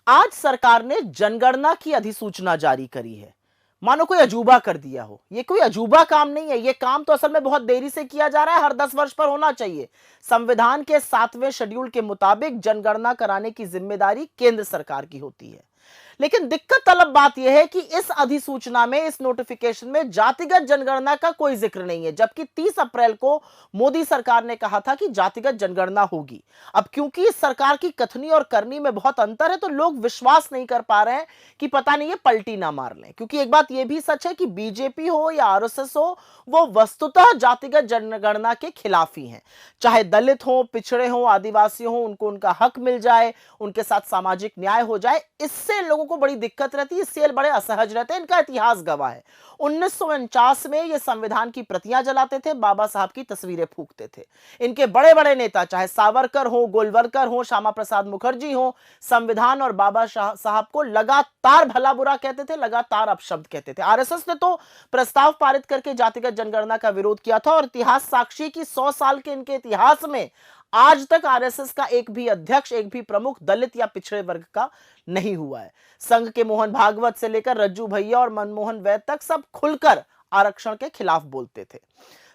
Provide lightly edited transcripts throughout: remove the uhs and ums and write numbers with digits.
आज सरकार ने जनगणना की अधिसूचना जारी करी है। मानो कोई अजूबा कर दिया हो। ये कोई अजूबा काम नहीं है। ये काम तो असल में बहुत देरी से किया जा रहा है, हर 10 वर्ष पर होना चाहिए। संविधान के 7वें शेड्यूल के मुताबिक जनगणना कराने की जिम्मेदारी केंद्र सरकार की होती है। लेकिन दिक्कत तलब बात यह है कि इस अधिसूचना में, इस नोटिफिकेशन में जातिगत जनगणना का कोई जिक्र नहीं है, जबकि 30 अप्रैल को मोदी सरकार ने कहा था कि जातिगत जनगणना होगी। अब क्योंकि इस सरकार की कथनी और करनी में बहुत अंतर है, तो लोग विश्वास नहीं कर पा रहे हैं कि पता नहीं ये पलटी ना मार लें। क्योंकि एक बात यह भी सच है कि बीजेपी हो या आरएसएस हो, वो वस्तुतः जातिगत जनगणना के खिलाफ ही हैं। चाहे दलित हो, पिछड़े हो, आदिवासी हो, उनको उनका हक मिल जाए, उनके साथ सामाजिक न्याय हो जाए, इससे लोगों को बड़ी दिक्कत रहती है। इससे बड़े असहज रहते हैं। इनका इतिहास गवाह है। 1949 में ये संविधान की प्रतियां जलाते थे, बाबा साहब की तस्वीरें फूंकते थे। इनके बड़े बड़े नेता, चाहे सावरकर हो, गोलवलकर हो, श्यामा प्रसाद मुखर्जी हो, संविधान और बाबा साहब को लगातार भला बुरा कहते थे, लगातार अपशब्द कहते थे। आरएसएस ने तो प्रस्ताव पारित करके जातिगत जनगणना का विरोध किया था, और इतिहास साक्षी की 100 साल के इनके इतिहास में आज तक आरएसएस का एक भी अध्यक्ष, एक भी प्रमुख दलित या पिछड़े वर्ग का नहीं हुआ है। संघ के मोहन भागवत से लेकर रज्जू भैया और मनमोहन वैद तक सब खुलकर आरक्षण के खिलाफ बोलते थे।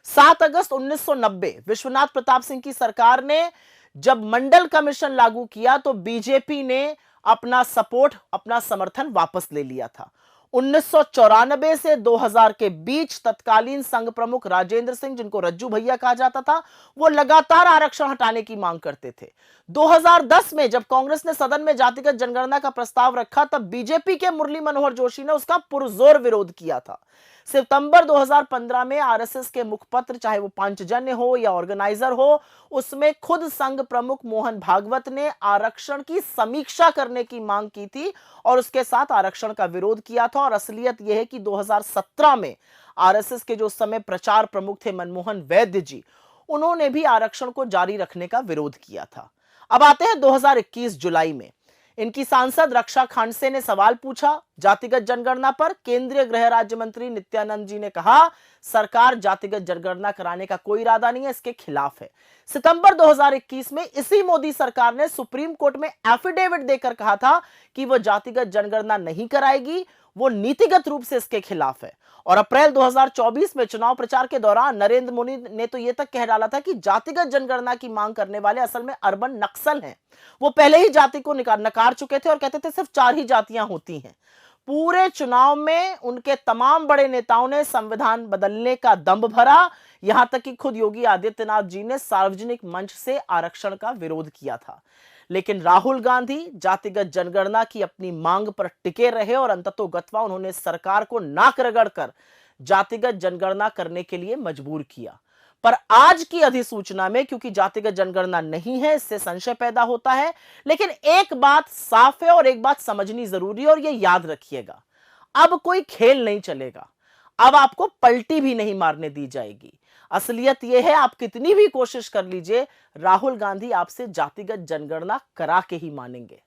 7 अगस्त 1990 विश्वनाथ प्रताप सिंह की सरकार ने जब मंडल कमीशन लागू किया, तो बीजेपी ने अपना सपोर्ट, अपना समर्थन वापस ले लिया था। 1994 से 2000 के बीच तत्कालीन संघ प्रमुख राजेंद्र सिंह, जिनको रज्जू भैया कहा जाता था, वो लगातार आरक्षण हटाने की मांग करते थे। 2010 में जब कांग्रेस ने सदन में जातिगत जनगणना का प्रस्ताव रखा, तब बीजेपी के मुरली मनोहर जोशी ने उसका पुरजोर विरोध किया था। सितंबर 2015 में आरएसएस के मुखपत्र, चाहे वो पांचजन्य हो या ऑर्गेनाइजर हो, उसमें खुद संघ प्रमुख मोहन भागवत ने आरक्षण की समीक्षा करने की मांग की थी और उसके साथ आरक्षण का विरोध किया था। और असलियत यह है कि 2017 में आरएसएस के जो उस समय प्रचार प्रमुख थे मनमोहन वैद्य जी, उन्होंने भी आरक्षण को जारी रखने का विरोध किया था। अब आते हैं 2021 जुलाई में। इनकी सांसद रक्षा खांडसे ने सवाल पूछा जातिगत जनगणना पर। केंद्रीय गृह राज्य मंत्री नित्यानंद जी ने कहा, सरकार जातिगत जनगणना कराने का कोई इरादा नहीं है, इसके खिलाफ है। सितंबर 2021 में इसी मोदी सरकार ने सुप्रीम कोर्ट में एफिडेविट देकर कहा था कि वह जातिगत जनगणना नहीं कराएगी, वो नीतिगत रूप से इसके खिलाफ है। और अप्रैल 2024 में चुनाव प्रचार के दौरान नरेंद्र मोदी ने तो यह तक कह डाला था कि जातिगत जनगणना की मांग करने वाले असल में अर्बन नक्सल हैं। वो पहले ही जाति को नकार चुके थे और कहते थे सिर्फ 4 ही जातियां होती हैं। पूरे चुनाव में उनके तमाम बड़े नेताओं ने संविधान बदलने का दंभ भरा, यहां तक कि खुद योगी आदित्यनाथ जी ने सार्वजनिक मंच से आरक्षण का विरोध किया था। लेकिन राहुल गांधी जातिगत जनगणना की अपनी मांग पर टिके रहे और अंततोगत्वा उन्होंने सरकार को नाक रगड़कर जातिगत जनगणना करने के लिए मजबूर किया। पर आज की अधिसूचना में क्योंकि जातिगत जनगणना नहीं है, इससे संशय पैदा होता है। लेकिन एक बात साफ है और एक बात समझनी जरूरी है, और यह याद रखिएगा, अब कोई खेल नहीं चलेगा। अब आपको पलटी भी नहीं मारने दी जाएगी। असलियत यह है, आप कितनी भी कोशिश कर लीजिए, राहुल गांधी आपसे जातिगत जनगणना करा के ही मानेंगे।